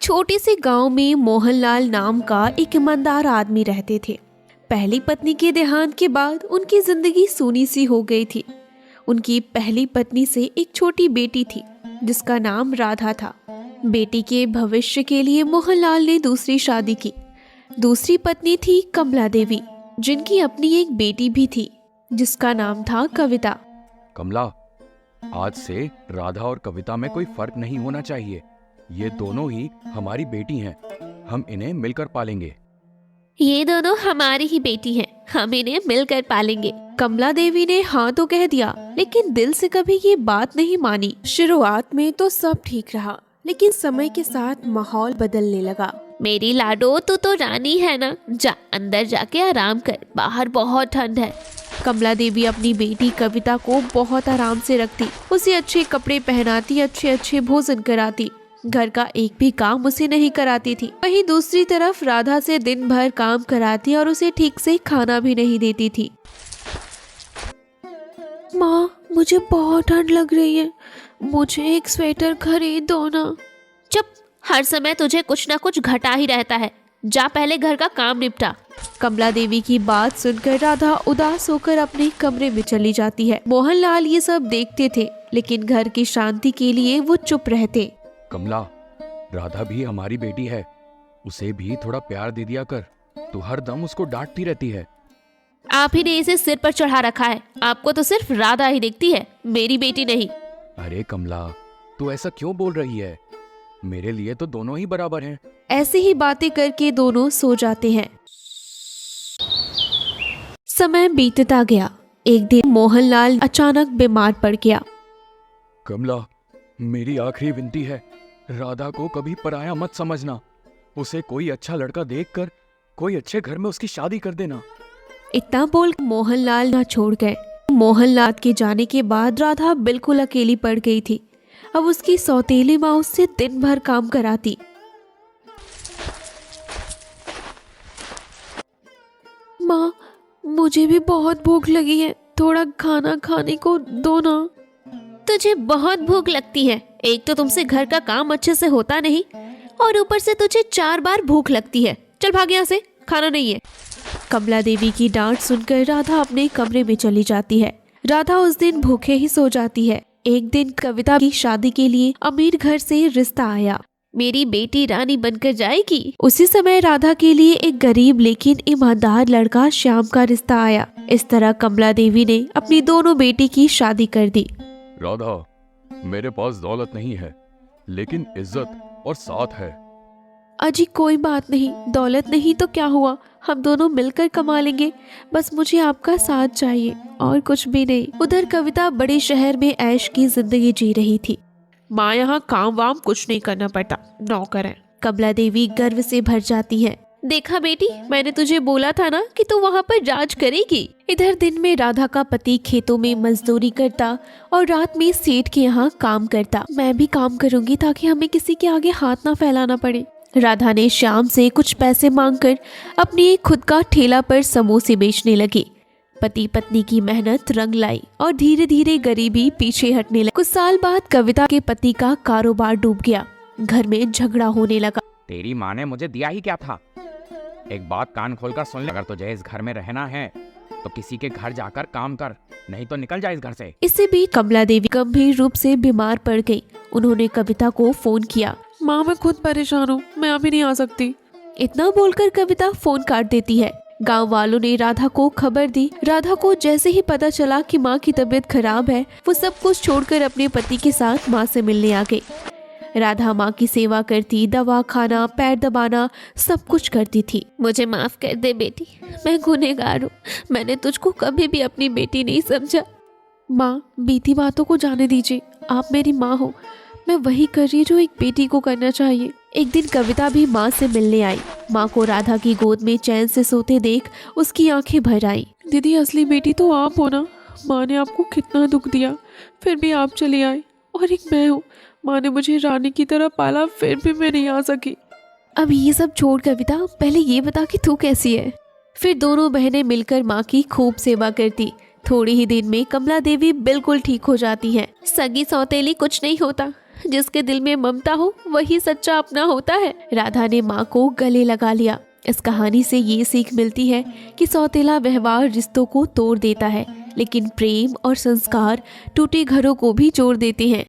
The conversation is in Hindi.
छोटे से गांव में मोहनलाल नाम का एक ईमानदार आदमी रहते थे। पहली पत्नी के देहांत के बाद उनकी जिंदगी सूनी सी हो गई थी। उनकी पहली पत्नी से एक छोटी बेटी थी जिसका नाम राधा था। बेटी के भविष्य के लिए मोहनलाल ने दूसरी शादी की। दूसरी पत्नी थी कमला देवी, जिनकी अपनी एक बेटी भी थी जिसका नाम था कविता। कमला, आज से राधा और कविता में कोई फर्क नहीं होना चाहिए। ये दोनों ही हमारी बेटी हैं। हम इन्हें मिलकर पालेंगे। ये दोनों हमारी ही बेटी हैं, हम इन्हें मिलकर पालेंगे। कमला देवी ने हाँ तो कह दिया, लेकिन दिल से कभी ये बात नहीं मानी। शुरुआत में तो सब ठीक रहा, लेकिन समय के साथ माहौल बदलने लगा। मेरी लाडो, तू तो रानी है ना, जा अंदर जाके आराम कर, बाहर बहुत ठंड है। कमला देवी अपनी बेटी कविता को बहुत आराम से रखती, उसे अच्छे कपड़े पहनाती, अच्छे अच्छे भोजन कराती, घर का एक भी काम उसे नहीं कराती थी। वहीं दूसरी तरफ राधा से दिन भर काम कराती और उसे ठीक से खाना भी नहीं देती थी। माँ, मुझे बहुत ठंड लग रही है, मुझे एक स्वेटर खरीद दो ना। चुप, हर समय तुझे कुछ ना कुछ घटा ही रहता है, जा पहले घर का काम निपटा। कमला देवी की बात सुनकर राधा उदास होकर अपने कमरे में चली जाती है। मोहनलाल ये सब देखते थे, लेकिन घर की शांति के लिए वो चुप रहते। कमला, राधा भी हमारी बेटी है, उसे भी थोड़ा प्यार दे दिया कर। तू हर दम उसको डांटती रहती है। आप ही ने इसे सिर पर चढ़ा रखा है, आपको तो सिर्फ राधा ही दिखती है, मेरी बेटी नहीं। अरे कमला, तू ऐसा क्यों बोल रही है? मेरे लिए तो दोनों ही बराबर हैं। ऐसे ही बातें करके दोनों सो जाते हैं। समय बीतता गया। एक दिन मोहनलाल अचानक बीमार पड़ गया। कमला, मेरी आखिरी विनती है, राधा को कभी पराया मत समझना। उसे कोई अच्छा लड़का देखकर कोई अच्छे घर में उसकी शादी कर देना। इतना बोल मोहनलाल ना छोड़ गए। मोहनलाल के जाने के बाद राधा बिल्कुल अकेली पड़ गई थी। अब उसकी सौतेली माँ उससे दिन भर काम कराती। माँ, मुझे भी बहुत भूख लगी है, थोड़ा खाना खाने को दो ना। तुझे बहुत भूख लगती है, एक तो तुमसे घर का काम अच्छे से होता नहीं और ऊपर से तुझे 4 बार भूख लगती है। चल भाग यहाँ से, खाना नहीं है। कमला देवी की डांट सुनकर राधा अपने कमरे में चली जाती है। राधा उस दिन भूखे ही सो जाती है। एक दिन कविता की शादी के लिए अमीर घर से रिश्ता आया। मेरी बेटी रानी बनकर जाएगी। उसी समय राधा के लिए एक गरीब लेकिन ईमानदार लड़का श्याम का रिश्ता आया। इस तरह कमला देवी ने अपनी दोनों बेटी की शादी कर दी। राधा, मेरे पास दौलत नहीं है, लेकिन इज्जत और साथ है। अजी कोई बात नहीं, दौलत नहीं तो क्या हुआ, हम दोनों मिलकर कमा लेंगे, बस मुझे आपका साथ चाहिए और कुछ भी नहीं। उधर कविता बड़े शहर में ऐश की जिंदगी जी रही थी। माँ, यहाँ काम वाम कुछ नहीं करना पड़ता, नौकर है। कमला देवी गर्व से भर जाती है। देखा बेटी, मैंने तुझे बोला था ना कि तू वहाँ पर राज करेगी। इधर दिन में राधा का पति खेतों में मजदूरी करता और रात में सेठ के यहाँ काम करता। मैं भी काम करूंगी ताकि हमें किसी के आगे हाथ ना फैलाना पड़े। राधा ने श्याम से कुछ पैसे मांगकर अपनी खुद का ठेला पर समोसे बेचने लगी। पति पत्नी की मेहनत रंग लाई और धीरे धीरे गरीबी पीछे हटने लगी। कुछ साल बाद कविता के पति का कारोबार डूब गया। घर में झगड़ा होने लगा। तेरी माँ ने मुझे दिया ही क्या था? एक बात कान खोलकर सुन ले, अगर तुझे इस घर में रहना है तो किसी के घर जाकर काम कर, नहीं तो निकल जा इस घर से। इससे भी कमला देवी गंभीर रूप से बीमार पड़ गई। उन्होंने कविता को फोन किया। माँ, मैं खुद परेशान हूँ, मैं अभी नहीं आ सकती। इतना बोलकर कविता फोन काट देती है। गांव वालों ने राधा को खबर दी। राधा को जैसे ही पता चला कि माँ की तबीयत खराब है, वो सब कुछ छोड़कर अपने पति के साथ माँ से मिलने आ गई। राधा माँ की सेवा करती, दवा खाना, पैर दबाना, सब कुछ करती थी। मुझे माफ कर दे बेटी, मैं गुनहगार हूँ, मैंने तुझको कभी भी अपनी बेटी नहीं समझा। माँ, बीती बातों को जाने दीजिए, आप मेरी माँ हो, मैं वही कर रही जो एक बेटी को करना चाहिए। एक दिन कविता भी माँ से मिलने आई। माँ को राधा की गोद में चैन से सोते देख उसकी आंखें भर आई। दीदी, असली बेटी तो आप हो ना, माँ ने आपको कितना दुख दिया, फिर भी आप चली आए। और एक मैं हूँ, माँ ने मुझे रानी की तरह पाला, फिर भी मैं नहीं आ सकी। अब ये सब छोड़ कविता, पहले ये बता कि तू कैसी है। फिर दोनों बहनें मिलकर माँ की खूब सेवा करती। थोड़ी ही दिन में कमला देवी बिल्कुल ठीक हो जाती है। सगी सौतेली कुछ नहीं होता, जिसके दिल में ममता हो वही सच्चा अपना होता है। राधा ने माँ को गले लगा लिया। इस कहानी से ये सीख मिलती है कि सौतेला व्यवहार रिश्तों को तोड़ देता है, लेकिन प्रेम और संस्कार टूटे घरों को भी जोड़ देते हैं।